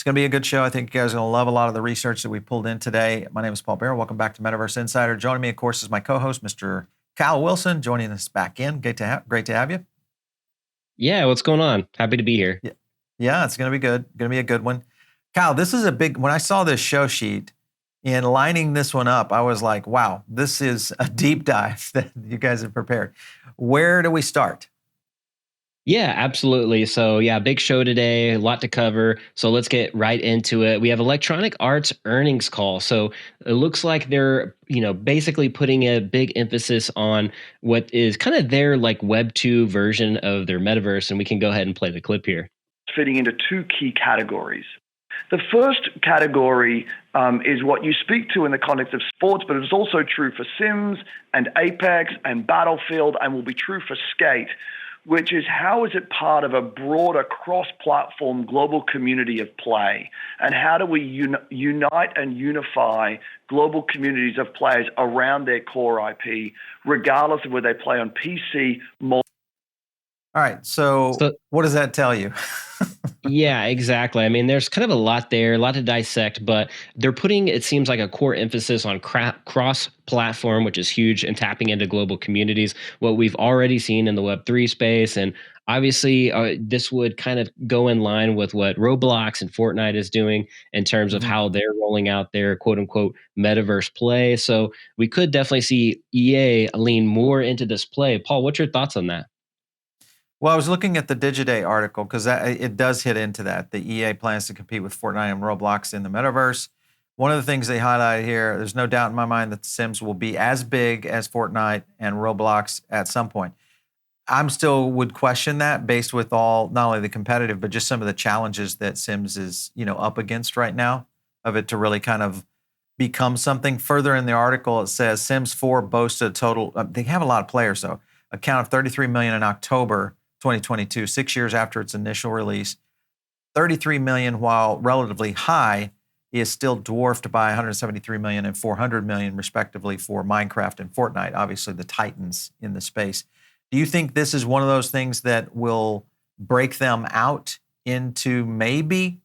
It's going to be a good show. I think you guys are going to love a lot of the research that we pulled in today. My name is Paul Bear. Welcome back to Metaverse Insider. Joining me, of course, is my co-host, Mr. Kyle Willson, joining us back in. Great to have you. Yeah, what's going on? Happy to be here. Yeah, it's going to be good. Going to be a good one. Kyle, this is a big, when I saw this show sheet, in lining this one up, I was like, wow, this is a deep dive that you guys have prepared. Where do we start? Yeah, absolutely. So, yeah, big show today, a lot to cover. So, let's get right into it. We have Electronic Arts earnings call. So, it looks like they're, basically putting a big emphasis on what is kind of their like Web 2 version of their metaverse. And we can go ahead and play the clip here. Fitting into two key categories. The first category is what you speak to in the context of sports, but it's also true for Sims and Apex and Battlefield and will be true for Skate, which is how is it part of a broader cross-platform global community of play? And how do we unite and unify global communities of players around their core IP, regardless of whether they play on PC, mobile? All right, so what does that tell you? Yeah, exactly. I mean, there's kind of a lot there, a lot to dissect, but they're putting, it seems like, a core emphasis on cross-platform, which is huge, and tapping into global communities, what we've already seen in the Web3 space. And obviously, this would kind of go in line with what ROBLOX and Fortnite is doing in terms of how they're rolling out their quote-unquote metaverse play. So we could definitely see EA lean more into this play. Paul, what's your thoughts on that? Well, I was looking at the Digiday article because it does hit into that. The EA plans to compete with Fortnite and Roblox in the metaverse. One of the things they highlighted here, there's no doubt in my mind that The Sims will be as big as Fortnite and Roblox at some point. I'm still would question that based with all, not only the competitive, but just some of the challenges that Sims is, up against right now of it to really kind of become something. Further in the article, it says Sims 4 boasts a total, they have a lot of players though, a count of 33 million in October 2022, 6 years after its initial release. 33 million, while relatively high, is still dwarfed by 173 million and 400 million, respectively, for Minecraft and Fortnite, obviously the titans in the space. Do you think this is one of those things that will break them out into maybe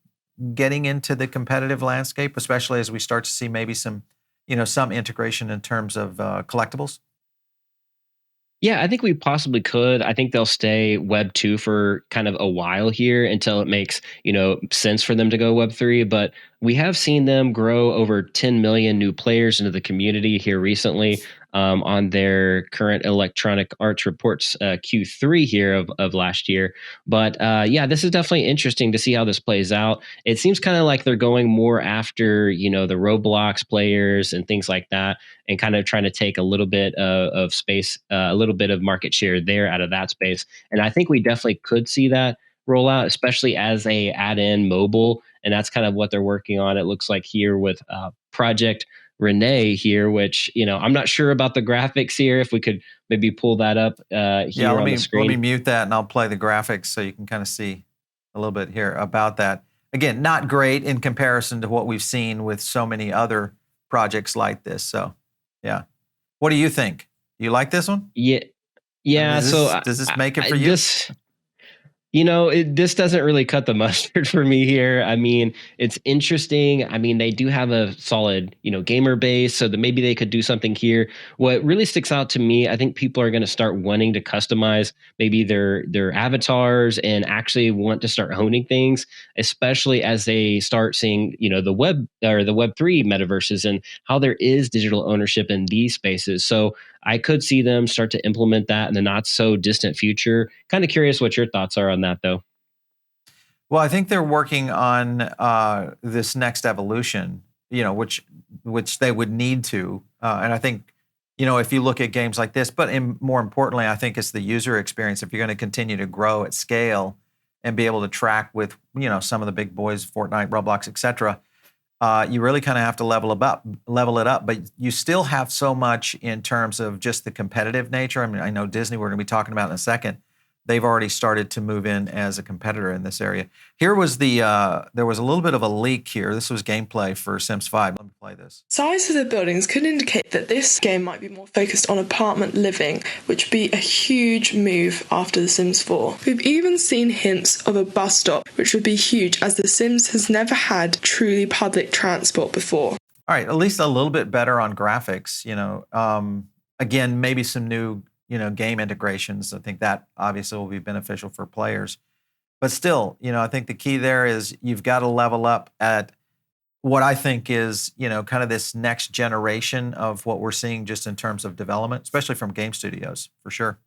getting into the competitive landscape, especially as we start to see maybe some integration in terms of collectibles? Yeah, I think we possibly could. I think they'll stay Web 2 for kind of a while here until it makes, sense for them to go Web 3. But we have seen them grow over 10 million new players into the community here recently on their current Electronic Arts reports Q3 here of last year. But yeah, this is definitely interesting to see how this plays out. It seems kind of like they're going more after, the Roblox players and things like that, and kind of trying to take a little bit of space, a little bit of market share there out of that space. And I think we definitely could see that roll out, especially as they add in mobile. And that's kind of what they're working on. It looks like here with Project Rene here, which, I'm not sure about the graphics here. If we could maybe pull that up here on the screen. Let me mute that and I'll play the graphics so you can kind of see a little bit here about that. Again, not great in comparison to what we've seen with so many other projects like this. So, yeah. What do you think? You like this one? Yeah. Yeah. Does this make it for you? This doesn't really cut the mustard for me here. I mean, it's interesting. I mean, they do have a solid, gamer base, so that maybe they could do something here. What really sticks out to me, I think people are going to start wanting to customize maybe their avatars and actually want to start honing things, especially as they start seeing, the web or the Web3 metaverses and how there is digital ownership in these spaces. So I could see them start to implement that in the not so distant future. Kind of curious what your thoughts are on that, though. Well, I think they're working on this next evolution, which they would need to. And I think, if you look at games like this, but more importantly, I think it's the user experience. If you're going to continue to grow at scale and be able to track with, some of the big boys, Fortnite, Roblox, et cetera, you really kind of have to level it up, but you still have so much in terms of just the competitive nature. I mean, I know Disney we're going to be talking about in a second, they've already started to move in as a competitor in this area. Here was there was a little bit of a leak here. This was gameplay for Sims 5. Let me play this. Size of the buildings could indicate that this game might be more focused on apartment living, which would be a huge move after The Sims 4. We've even seen hints of a bus stop, which would be huge as The Sims has never had truly public transport before. All right, at least a little bit better on graphics. Again, maybe some new game integrations. I think that obviously will be beneficial for players. But still, I think the key there is you've got to level up at what I think is, kind of this next generation of what we're seeing just in terms of development, especially from game studios, for sure.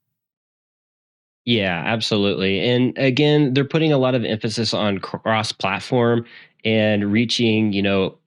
Yeah, absolutely. And again, they're putting a lot of emphasis on cross-platform and reaching,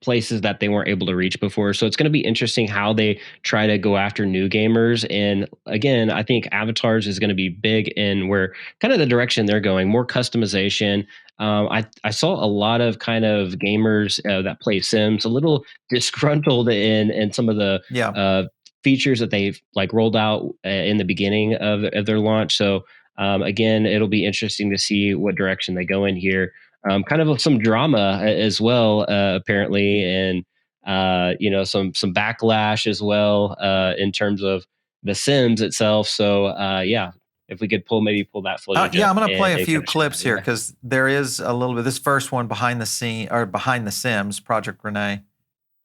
places that they weren't able to reach before. So it's going to be interesting how they try to go after new gamers. And again, I think avatars is going to be big in where kind of the direction they're going, more customization. I saw a lot of kind of gamers that play Sims a little disgruntled in some of the features that they've like rolled out in the beginning of their launch. So again, it'll be interesting to see what direction they go in here. Kind of some drama as well, apparently, and some backlash as well in terms of The Sims itself. So yeah, if we could pull that footage. I'm going to play a few clips here because there is a little bit. This first one behind the Sims, Project Rene.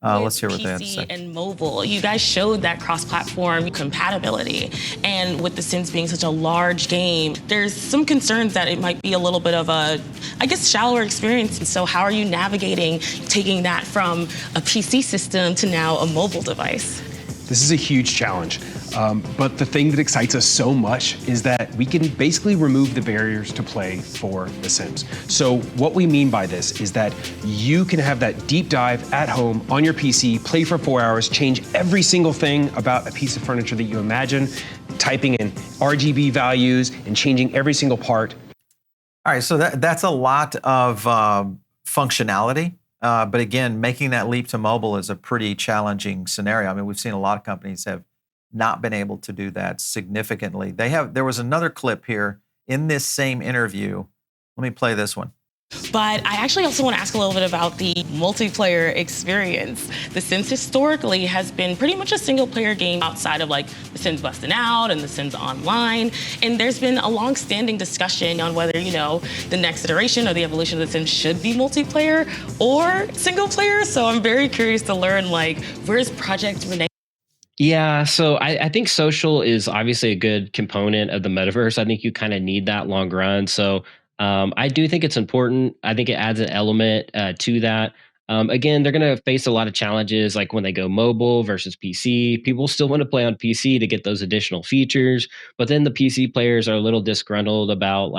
Let's hear what they have to say. And mobile, you guys showed that cross-platform compatibility. And with The Sims being such a large game, there's some concerns that it might be a little bit of a, shallower experience. And so how are you navigating taking that from a PC system to now a mobile device? This is a huge challenge. But the thing that excites us so much is that we can basically remove the barriers to play for The Sims. So what we mean by this is that you can have that deep dive at home on your PC, play for 4 hours, change every single thing about a piece of furniture that you imagine, typing in RGB values and changing every single part. All right, so that's a lot of functionality. But again, making that leap to mobile is a pretty challenging scenario. I mean, we've seen a lot of companies have not been able to do that significantly. There was another clip here in this same interview. Let me play this one. But I actually also want to ask a little bit about the multiplayer experience. The Sims historically has been pretty much a single player game outside of like The Sims Bustin' Out and The Sims Online. And there's been a long-standing discussion on whether, the next iteration or the evolution of The Sims should be multiplayer or single player. So I'm very curious to learn, where's Project Rene? Yeah, so I think social is obviously a good component of the metaverse. I think you kind of need that long run. So I do think it's important. I think it adds an element to that. Again, they're going to face a lot of challenges, like when they go mobile versus PC. People still want to play on PC to get those additional features, but then the PC players are a little disgruntled about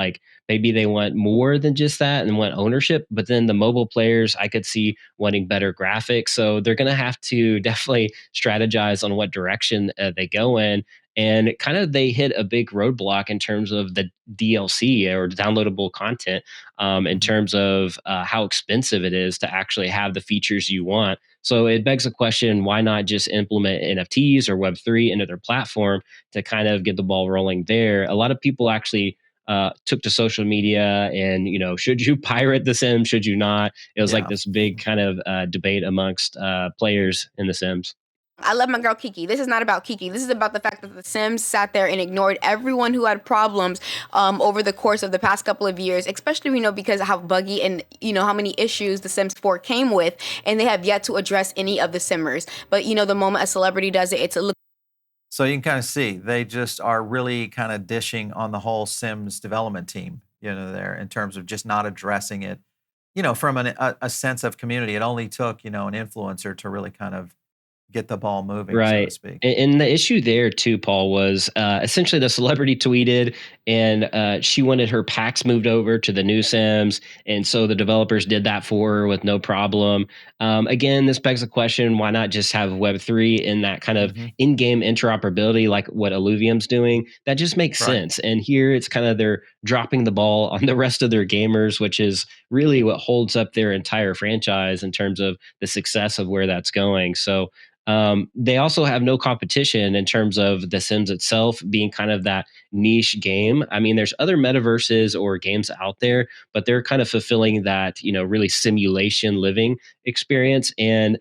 maybe they want more than just that and want ownership. But then the mobile players, I could see wanting better graphics. So they're going to have to definitely strategize on what direction they go in. And kind of they hit a big roadblock in terms of the DLC or downloadable content, in terms of how expensive it is to actually have the features you want. So it begs the question, why not just implement NFTs or Web3 into their platform to kind of get the ball rolling there? A lot of people actually took to social media and, should you pirate The Sims? Should you not? It was like this big kind of debate amongst players in The Sims. I love my girl Kiki. This is not about Kiki. This is about the fact that The Sims sat there and ignored everyone who had problems over the course of the past couple of years, especially, because of how buggy and, how many issues The Sims 4 came with, and they have yet to address any of the Simmers. But, the moment a celebrity does it, it's a look. So you can kind of see they just are really kind of dishing on the whole Sims development team, there in terms of just not addressing it, from a sense of community. It only took, an influencer to really kind of get the ball moving, so to speak. And the issue there too, Paul, was essentially the celebrity tweeted and she wanted her packs moved over to the new Sims. And so the developers did that for her with no problem. Again, this begs the question, why not just have Web3 in that kind of in-game interoperability like what Illuvium's doing? That just makes sense. And here it's kind of they're dropping the ball on the rest of their gamers, which is really what holds up their entire franchise in terms of the success of where that's going. So they also have no competition in terms of The Sims itself being kind of that niche game them. I mean, there's other metaverses or games out there, but they're kind of fulfilling that, really simulation living experience. And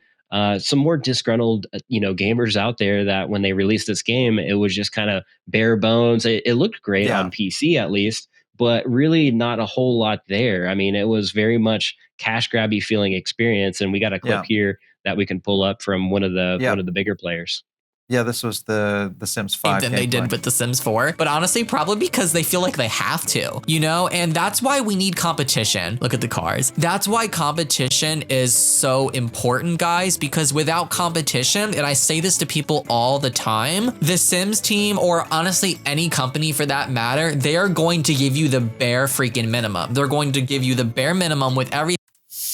some more disgruntled, gamers out there that when they released this game, it was just kind of bare bones. It looked great Yeah. on PC at least, but really not a whole lot there. I mean, it was very much cash grabby feeling experience. And we got a clip Yeah. here that we can pull up from one of the Yeah. bigger players. Yeah, this was the Sims 5 than they did gameplay. with The Sims 4, but honestly, probably because they feel like they have to, and that's why we need competition. Look at the cars. That's why competition is so important, guys, because without competition, and I say this to people all the time, the Sims team, or honestly, any company for that matter, they are going to give you the bare freaking minimum. They're going to give you the bare minimum with everything.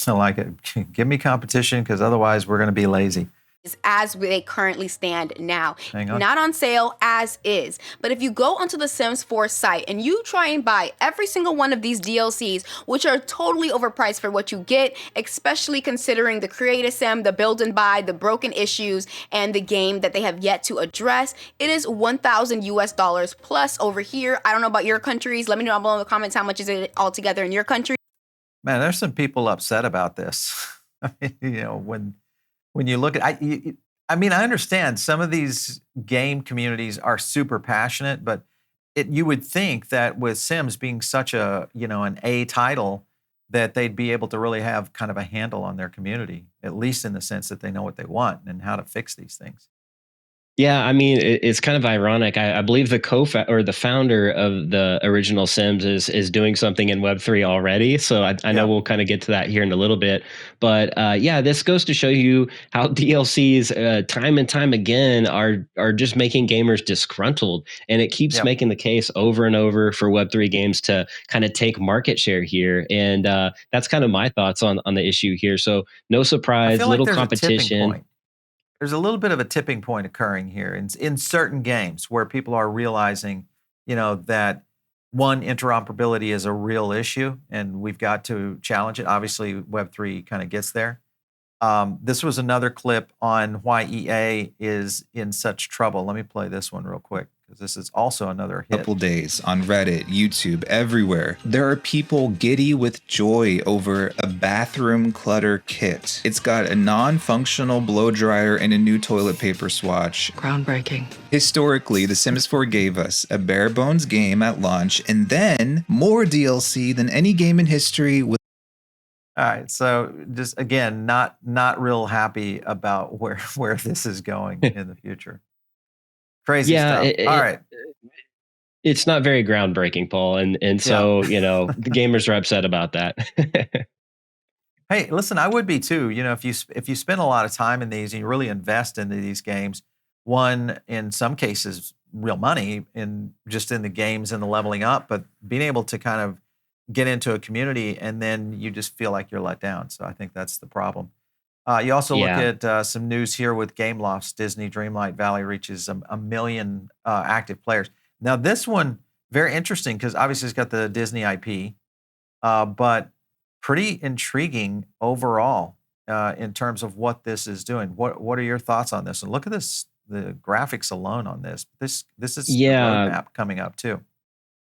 I like it. Give me competition, because otherwise we're going to be lazy. As they currently stand now. Hang on. Not on sale, as is. But if you go onto the Sims 4 site and you try and buy every single one of these DLCs, which are totally overpriced for what you get, especially considering the Create a Sim, the Build and Buy, the broken issues, and the game that they have yet to address, it is $1,000 plus over here. I don't know about your countries. Let me know down below in the comments how much is it altogether in your country. Man, there's some people upset about this. I mean, when you look at, I mean, I understand some of these game communities are super passionate, but you would think that with Sims being such a, an A title, that they'd be able to really have kind of a handle on their community, at least in the sense that they know what they want and how to fix these things. Yeah, I mean, it's kind of ironic. I believe the founder of the original Sims is doing something in Web3 already. So I know we'll kind of get to that here in a little bit. But yeah, this goes to show you how DLCs time and time again are just making gamers disgruntled. And it keeps making the case over and over for Web3 games to kind of take market share here. And that's kind of my thoughts on the issue here. So no surprise, little competition. There's a little bit of a tipping point occurring here in certain games where people are realizing, that one, interoperability is a real issue and we've got to challenge it. Obviously, Web3 kind of gets there. This was another clip on why EA is in such trouble. Let me play this one real quick, because this is also another hit. Couple days on Reddit, YouTube, everywhere. There are people giddy with joy over a bathroom clutter kit. It's got a non-functional blow dryer and a new toilet paper swatch. Groundbreaking. Historically, The Sims 4 gave us a bare bones game at launch and then more DLC than any game in history with. All right, so just again, not real happy about where this is going in the future. Crazy stuff. All right. It's not very groundbreaking, Paul, and so the gamers are upset about that. Hey, listen, I would be too. If you spend a lot of time in these and you really invest into these games, one, in some cases, real money in the games and the leveling up, but being able to kind of get into a community and then you just feel like you're let down. So I think that's the problem. You also look at some news here with Gameloft's Disney Dreamlight Valley reaches a million active players. Now this one, very interesting because obviously it's got the Disney IP, but pretty intriguing overall in terms of what this is doing. What are your thoughts on this? And look at this, the graphics alone on this. This is the roadmap coming up too.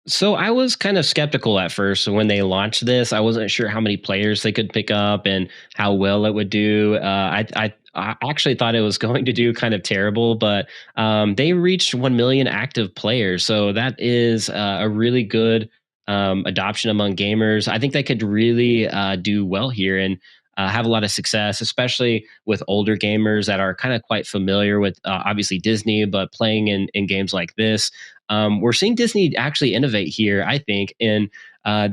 So I was kind of skeptical at first when they launched this. I wasn't sure how many players they could pick up and how well it would do. I actually thought it was going to do kind of terrible, but they reached 1 million active players. So that is a really good adoption among gamers. I think they could really do well here and have a lot of success, especially with older gamers that are kind of quite familiar with obviously Disney, but playing in games like this. We're seeing Disney actually innovate here, I think, and I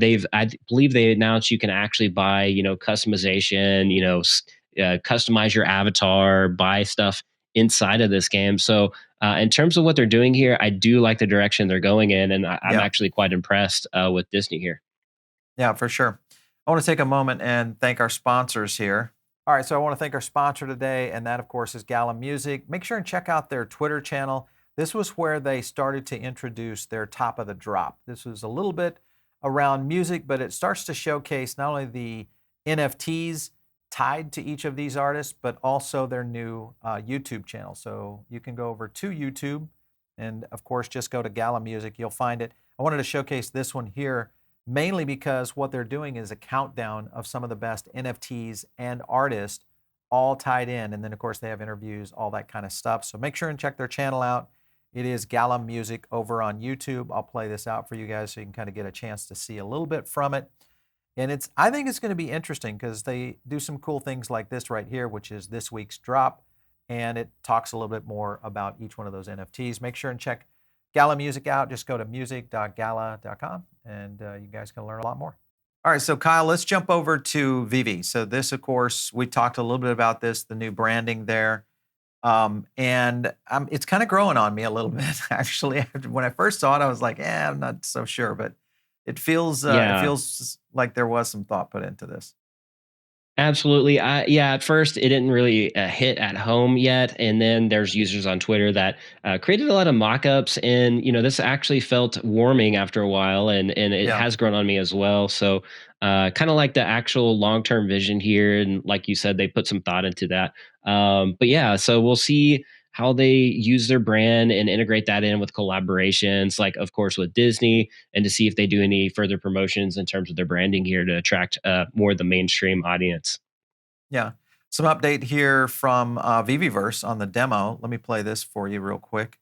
believe they announced you can actually buy, customization, customize your avatar, buy stuff inside of this game. So in terms of what they're doing here, I do like the direction they're going in, and I'm actually quite impressed with Disney here. Yeah, for sure. I want to take a moment and thank our sponsors here. All right, so I want to thank our sponsor today, and that, of course, is Gala Music. Make sure and check out their Twitter channel. This was where they started to introduce their top of the drop. This was a little bit around music, but it starts to showcase not only the NFTs tied to each of these artists, but also their new YouTube channel. So you can go over to YouTube And of course, just go to Gala Music. You'll find it. I wanted to showcase this one here mainly because what they're doing is a countdown of some of the best NFTs and artists all tied in. And then, of course, they have interviews, all that kind of stuff. So make sure and check their channel out. It is Gala Music over on YouTube. I'll play this out for you guys so you can kind of get a chance to see a little bit from it. And I think it's going to be interesting because they do some cool things like this right here, which is this week's drop. And it talks a little bit more about each one of those NFTs. Make sure and check Gala Music out. Just go to music.gala.com and you guys can learn a lot more. All right, so Kyle, let's jump over to Veve. So this, of course, we talked a little bit about this, the new branding there. And it's kind of growing on me a little bit, actually. When I first saw it, I was like, I'm not so sure, but it feels like there was some thought put into this. Absolutely. At first it didn't really hit at home yet. And then there's users on Twitter that created a lot of mock-ups, and, this actually felt warming after a while, and it has grown on me as well. So kind of like the actual long-term vision here. And like you said, they put some thought into that. But yeah, so we'll see how they use their brand and integrate that in with collaborations, like, of course, with Disney, and to see if they do any further promotions in terms of their branding here to attract more of the mainstream audience. Yeah. Some update here from Veveverse on the demo. Let me play this for you real quick.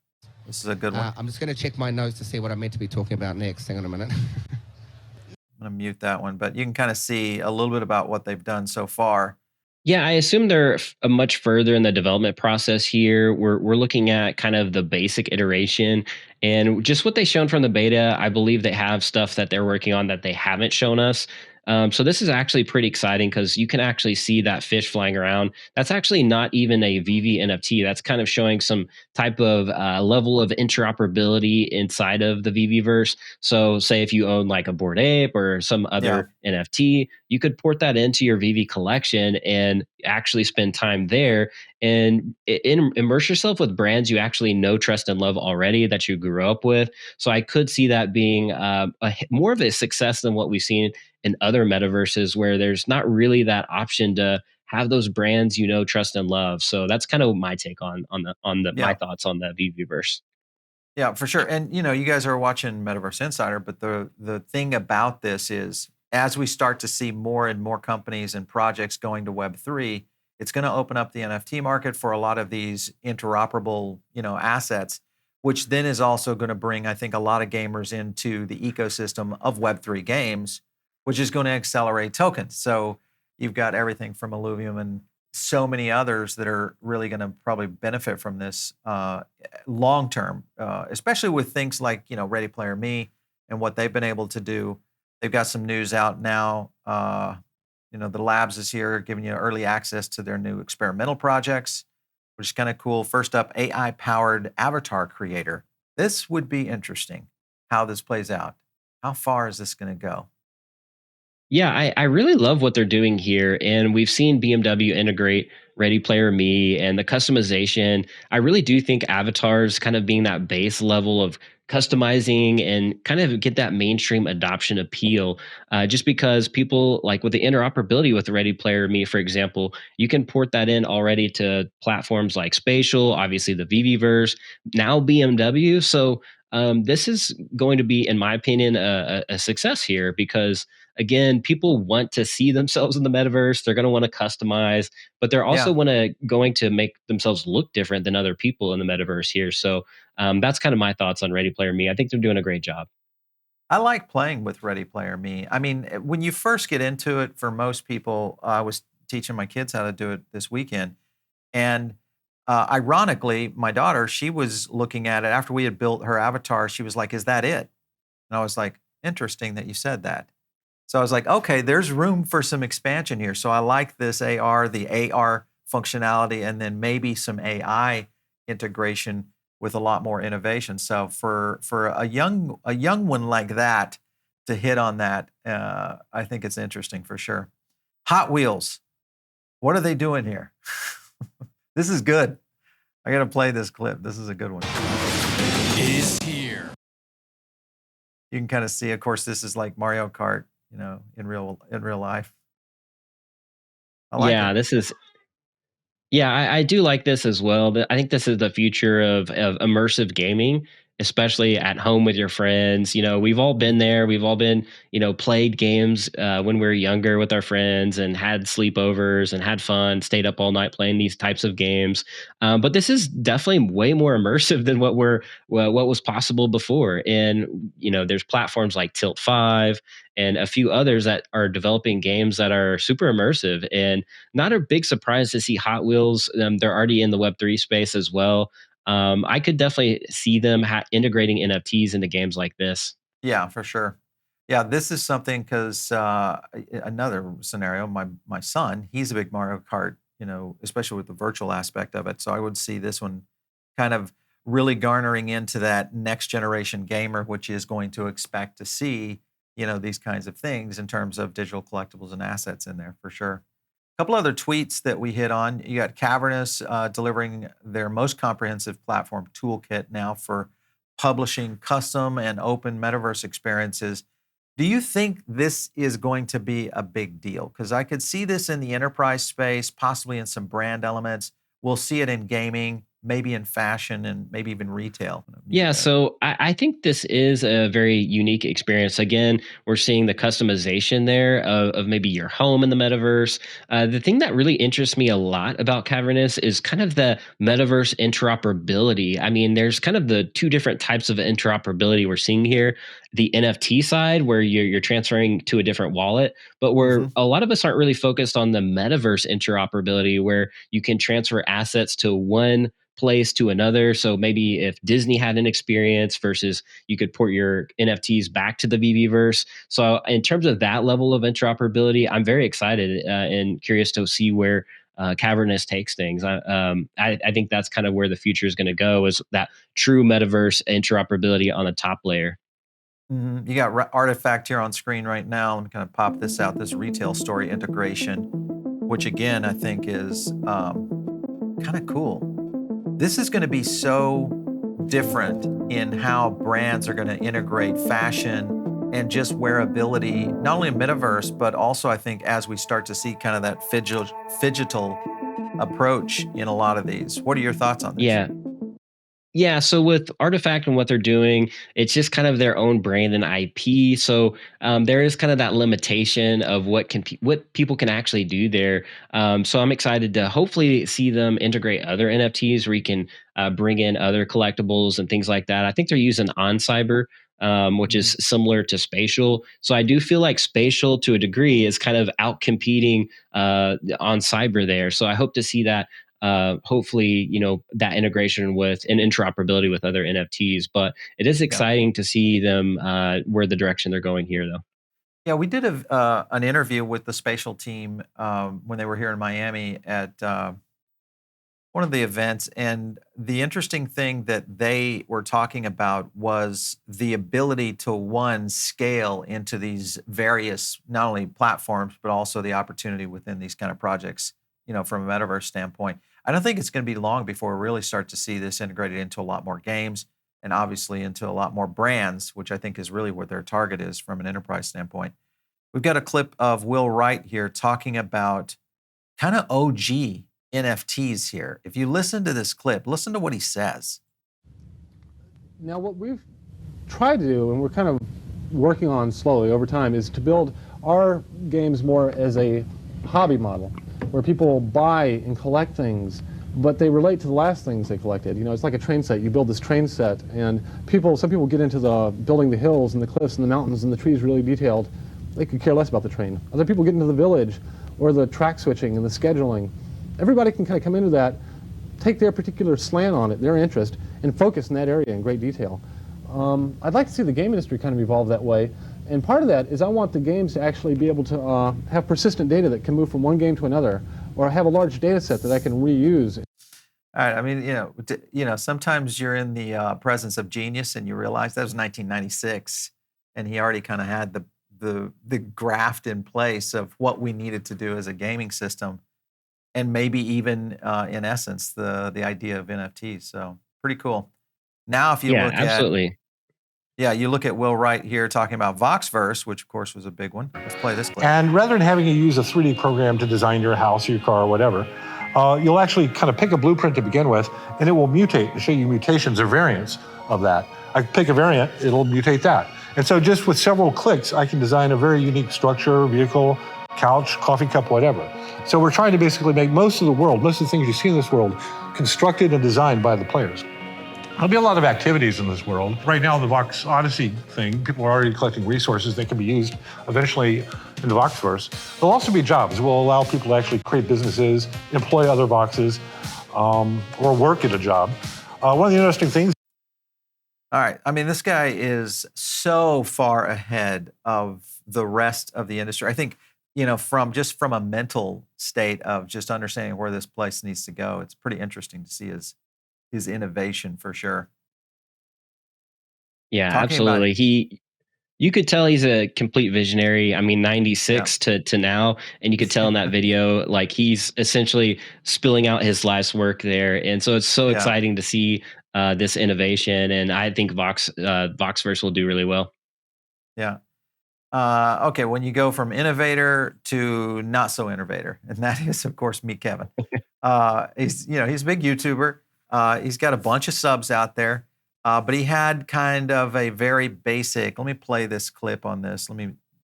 This is a good one. I'm just going to check my notes to see what I'm meant to be talking about next. Hang on a minute. I'm going to mute that one, but you can kind of see a little bit about what they've done so far. Yeah, I assume they're much further in the development process here. We're looking at kind of the basic iteration, and just what they've shown from the beta. I believe they have stuff that they're working on that they haven't shown us. So this is actually pretty exciting because you can actually see that fish flying around. That's actually not even a Veve NFT. That's kind of showing some type of level of interoperability inside of the Veveverse. So say if you own like a Bored Ape or some other NFT, you could port that into your Veve collection and actually spend time there and immerse yourself with brands you actually know, trust, and love already that you grew up with. So I could see that being more of a success than what we've seen in other metaverses, where there's not really that option to have those brands trust, and love. So that's kind of my take on my thoughts on the Veveverse. Yeah, for sure. And you guys are watching Metaverse Insider, but the thing about this is, as we start to see more and more companies and projects going to Web3, it's going to open up the NFT market for a lot of these interoperable, assets, which then is also going to bring, I think, a lot of gamers into the ecosystem of Web3 games, which is going to accelerate tokens. So you've got everything from Illuvium and so many others that are really going to probably benefit from this long term, especially with things like Ready Player Me and what they've been able to do. They've got some news out now. The Labs is here giving you early access to their new experimental projects, which is kind of cool. First up, AI powered avatar creator. This would be interesting how this plays out. How far is this going to go? Yeah, I really love what they're doing here. And we've seen BMW integrate Ready Player Me and the customization. I really do think avatars kind of being that base level of customizing and kind of get that mainstream adoption appeal, just because people like with the interoperability with Ready Player Me, for example, you can port that in already to platforms like Spatial, obviously the Veveverse, now BMW. So this is going to be, in my opinion, a success here because, again, people want to see themselves in the metaverse. They're going to want to customize, but they're also going to make themselves look different than other people in the metaverse here. So that's kind of my thoughts on Ready Player Me. I think they're doing a great job. I like playing with Ready Player Me. I mean, when you first get into it, for most people, I was teaching my kids how to do it this weekend. And ironically, my daughter, she was looking at it after we had built her avatar. She was like, "Is that it?" And I was like, "Interesting that you said that." So I was like, okay, there's room for some expansion here. So I like this the AR functionality, and then maybe some AI integration with a lot more innovation. So for a young one like that to hit on that, I think it's interesting for sure. Hot Wheels, what are they doing here? This is good. I got to play this clip. This is a good one. Is here. You can kind of see, of course, this is like Mario Kart, in real life. Yeah, this is Yeah, I do like this as well. I think this is the future of immersive gaming, especially at home with your friends. We've all been there. We've all been, played games when we were younger with our friends and had sleepovers and had fun, stayed up all night playing these types of games. But this is definitely way more immersive than what was possible before. And there's platforms like Tilt 5 and a few others that are developing games that are super immersive. And not a big surprise to see Hot Wheels. They're already in the Web3 space as well. I could definitely see them integrating NFTs into games like this. Yeah, for sure. Yeah, this is something because another scenario, my son, he's a big Mario Kart, especially with the virtual aspect of it. So I would see this one kind of really garnering into that next generation gamer, which is going to expect to see, these kinds of things in terms of digital collectibles and assets in there for sure. A couple other tweets that we hit on. You got Cavrnus delivering their most comprehensive platform toolkit now for publishing custom and open metaverse experiences. Do you think this is going to be a big deal? Because I could see this in the enterprise space, possibly in some brand elements. We'll see it in gaming, maybe in fashion, and maybe even retail. Yeah, so I think this is a very unique experience. Again, we're seeing the customization there of maybe your home in the metaverse. The thing that really interests me a lot about Cavernous is kind of the metaverse interoperability. I mean, there's kind of the two different types of interoperability we're seeing here. The NFT side, where you're transferring to a different wallet, but where a lot of us aren't really focused on the metaverse interoperability, where you can transfer assets to one place to another. So maybe if Disney had an experience versus you could port your NFTs back to the Veveverse. So in terms of that level of interoperability, I'm very excited and curious to see where Cavernous takes things. I think that's kind of where the future is going to go, is that true metaverse interoperability on the top layer. You got Artifact here on screen right now. Let me kind of pop this out, this retail story integration, which again, I think is kind of cool. This is going to be so different in how brands are going to integrate fashion and just wearability, not only in metaverse, but also I think as we start to see kind of that phygital approach in a lot of these. What are your thoughts on this? Yeah. Yeah, so with Artifact and what they're doing, it's just kind of their own brand and IP. So there is kind of that limitation of what people can actually do there. So I'm excited to hopefully see them integrate other NFTs where you can bring in other collectibles and things like that. I think they're using OnCyber, which is similar to Spatial. So I do feel like Spatial, to a degree, is kind of out competing OnCyber there. So I hope to see that hopefully, that integration with and interoperability with other NFTs. But it is exciting to see them where the direction they're going here, though. Yeah, we did an interview with the Spatial team when they were here in Miami at one of the events. And the interesting thing that they were talking about was the ability to, one, scale into these various, not only platforms, but also the opportunity within these kind of projects, from a metaverse standpoint. I don't think it's going to be long before we really start to see this integrated into a lot more games and obviously into a lot more brands, which I think is really what their target is from an enterprise standpoint. We've got a clip of Will Wright here talking about kind of OG NFTs here. If you listen to this clip, listen to what he says. Now, what we've tried to do, and we're kind of working on slowly over time, is to build our games more as a hobby model, where people buy and collect things, but they relate to the last things they collected. It's like a train set. You build this train set, and some people get into the building the hills and the cliffs and the mountains and the trees really detailed. They could care less about the train. Other people get into the village or the track switching and the scheduling. Everybody can kind of come into that, take their particular slant on it, their interest, and focus in that area in great detail. I'd like to see the game industry kind of evolve that way. And part of that is I want the games to actually be able to have persistent data that can move from one game to another, or have a large data set that I can reuse. All right. I mean, sometimes you're in the presence of genius and you realize that was 1996, and he already kind of had the graft in place of what we needed to do as a gaming system, and maybe even in essence the idea of NFTs. So pretty cool. Now, if you look absolutely. You look at Will Wright here talking about Voxverse, which of course was a big one. Let's play this clip. And rather than having you use a 3D program to design your house or your car or whatever, you'll actually kind of pick a blueprint to begin with, and it will mutate and show you mutations or variants of that. I pick a variant, it'll mutate that. And so just with several clicks, I can design a very unique structure, vehicle, couch, coffee cup, whatever. So we're trying to basically make most of the things you see in this world, constructed and designed by the players. There'll be a lot of activities in this world. Right now, the Vox Odyssey thing, people are already collecting resources that can be used eventually in the Voxverse. There'll also be jobs. We'll allow people to actually create businesses, employ other Voxes, or work at a job. One of the interesting things. All right. I mean, this guy is so far ahead of the rest of the industry. I think, from a mental state of just understanding where this place needs to go, it's pretty interesting to see his innovation for sure. Yeah, absolutely. You could tell he's a complete visionary. I mean, 96 to now, and you could tell in that video, like he's essentially spilling out his life's work there. And so it's so exciting to see this innovation. And I think Voxverse will do really well. Yeah. Okay, when you go from innovator to not so innovator, and that is, of course, me, Kevin. He's a big YouTuber. He's got a bunch of subs out there. But he had kind of a very basic. Let me play this clip on this.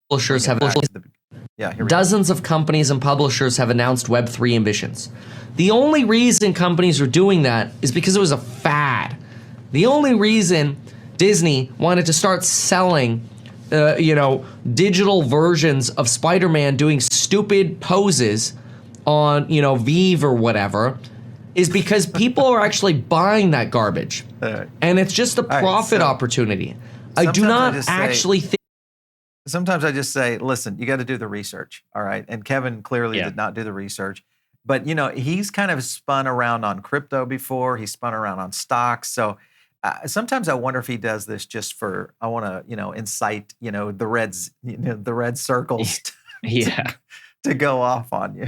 Publishers have dozens of companies and publishers have announced Web3 ambitions. The only reason companies are doing that is because it was a fad. The only reason Disney wanted to start selling, digital versions of Spider-Man doing stupid poses on, Veve or whatever, is because people are actually buying that garbage. And it's just a profit opportunity. I do not actually think. Sometimes I just say, listen, you got to do the research. All right. And Kevin clearly did not do the research. But, he's kind of spun around on crypto before. He spun around on stocks. So sometimes I wonder if he does this just for, I want to, incite, the red circles to go off on you.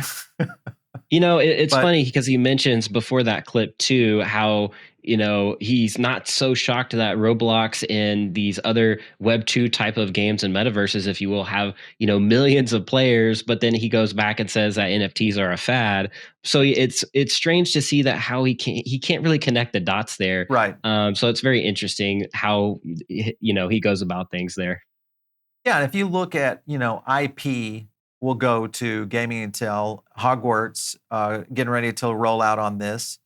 It's funny because he mentions before that clip too how he's not so shocked that ROBLOX and these other Web 2 type of games and metaverses, if you will, have millions of players, but then he goes back and says that NFTs are a fad. So it's strange to see that how he can't really connect the dots there. Right. So it's very interesting how he goes about things there. Yeah, and if you look at IP. We'll go to Gaming Intel, Hogwarts, getting ready to roll out on this.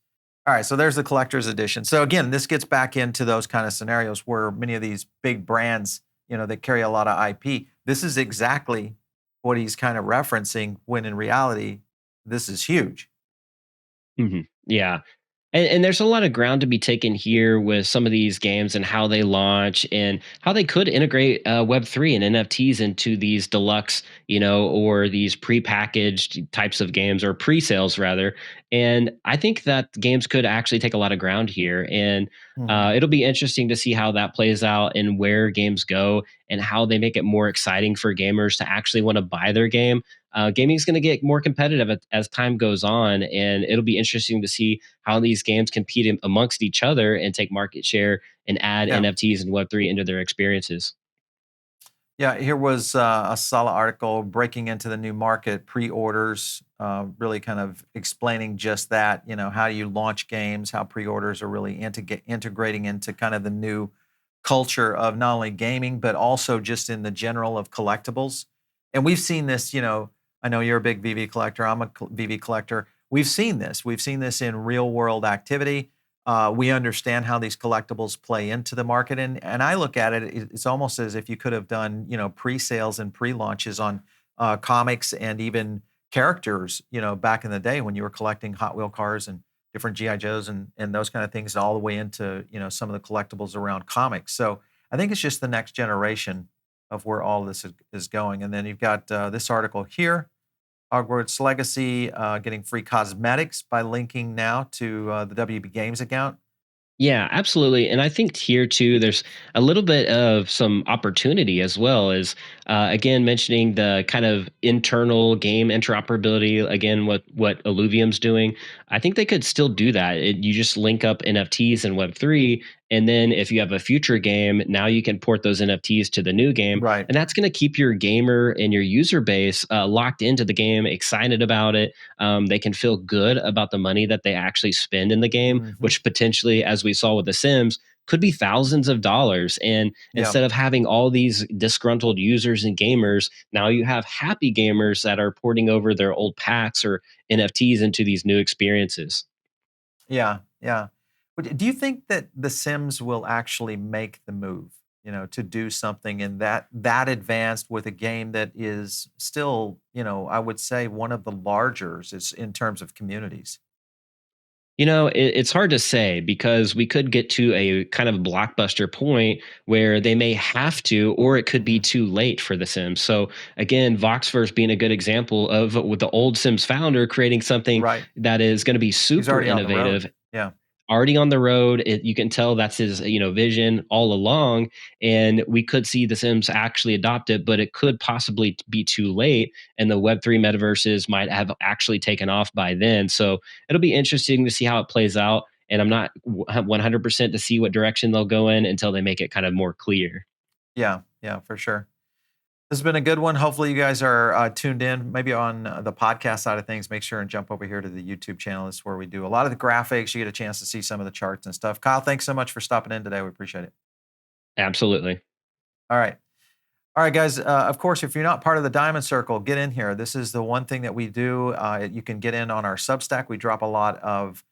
All right, so there's the collector's edition. So again, this gets back into those kind of scenarios where many of these big brands, that carry a lot of IP. This is exactly what he's kind of referencing when in reality, this is huge. Mm-hmm. Yeah. And there's a lot of ground to be taken here with some of these games and how they launch and how they could integrate Web3 and NFTs into these deluxe, or these prepackaged types of games or pre-sales rather. And I think that games could actually take a lot of ground here. And it'll be interesting to see how that plays out and where games go and how they make it more exciting for gamers to actually want to buy their game. Gaming is going to get more competitive as time goes on, and it'll be interesting to see how these games compete amongst each other and take market share and add NFTs and Web3 into their experiences. Yeah, here was a solid article breaking into the new market, pre-orders, really kind of explaining just that, how you launch games, how pre-orders are really integrating into kind of the new culture of not only gaming, but also just in the general of collectibles. And we've seen this, I know you're a big VV collector. I'm a VV collector. We've seen this. We've seen this in real world activity. We understand how these collectibles play into the market. And I look at it, it's almost as if you could have done, pre-sales and pre-launches on comics and even characters, back in the day when you were collecting Hot Wheel cars and different G.I. Joes and those kind of things all the way into, some of the collectibles around comics. So I think it's just the next generation of where all this is going. And then you've got this article here, Hogwarts Legacy getting free cosmetics by linking now to the WB Games account. Yeah, absolutely. And I think here too, there's a little bit of some opportunity as well as Again, mentioning the kind of internal game interoperability, again, what Illuvium's doing, I think they could still do that. You just link up NFTs in Web3, and then if you have a future game, now you can port those NFTs to the new game. Right. And that's going to keep your gamer and your user base locked into the game, excited about it. They can feel good about the money that they actually spend in the game, which potentially, as we saw with The Sims, could be thousands of dollars. And instead of having all these disgruntled users and gamers, now you have happy gamers that are porting over their old packs or NFTs into these new experiences. Yeah, yeah. But do you think that The Sims will actually make the move, to do something in that advanced with a game that is still, I would say one of the largers is in terms of communities? It's hard to say because we could get to a kind of blockbuster point where they may have to, or it could be too late for The Sims. So again, Voxverse being a good example of with the old Sims founder creating something that is going to be super innovative. Yeah. Already on the road, you can tell that's his vision all along, and we could see The Sims actually adopt it, but it could possibly be too late, and the Web3 metaverses might have actually taken off by then. So it'll be interesting to see how it plays out, and I'm not 100% to see what direction they'll go in until they make it kind of more clear. Yeah, for sure. This has been a good one. Hopefully you guys are tuned in. Maybe on the podcast side of things, make sure and jump over here to the YouTube channel. This is where we do a lot of the graphics. You get a chance to see some of the charts and stuff. Kyle, thanks so much for stopping in today. We appreciate it. Absolutely. All right, guys. Of course, if you're not part of the Diamond Circle, get in here. This is the one thing that we do. You can get in on our Substack. We drop a lot of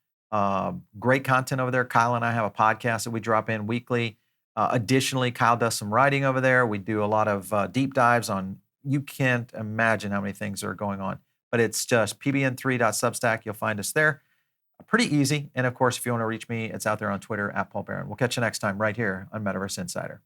great content over there. Kyle and I have a podcast that we drop in weekly. Additionally, Kyle does some writing over there. We do a lot of deep dives on, you can't imagine how many things are going on, but it's just pbn3.substack. You'll find us there. Pretty easy. And of course, if you want to reach me, it's out there on Twitter @PaulBaron. We'll catch you next time right here on Metaverse Insider.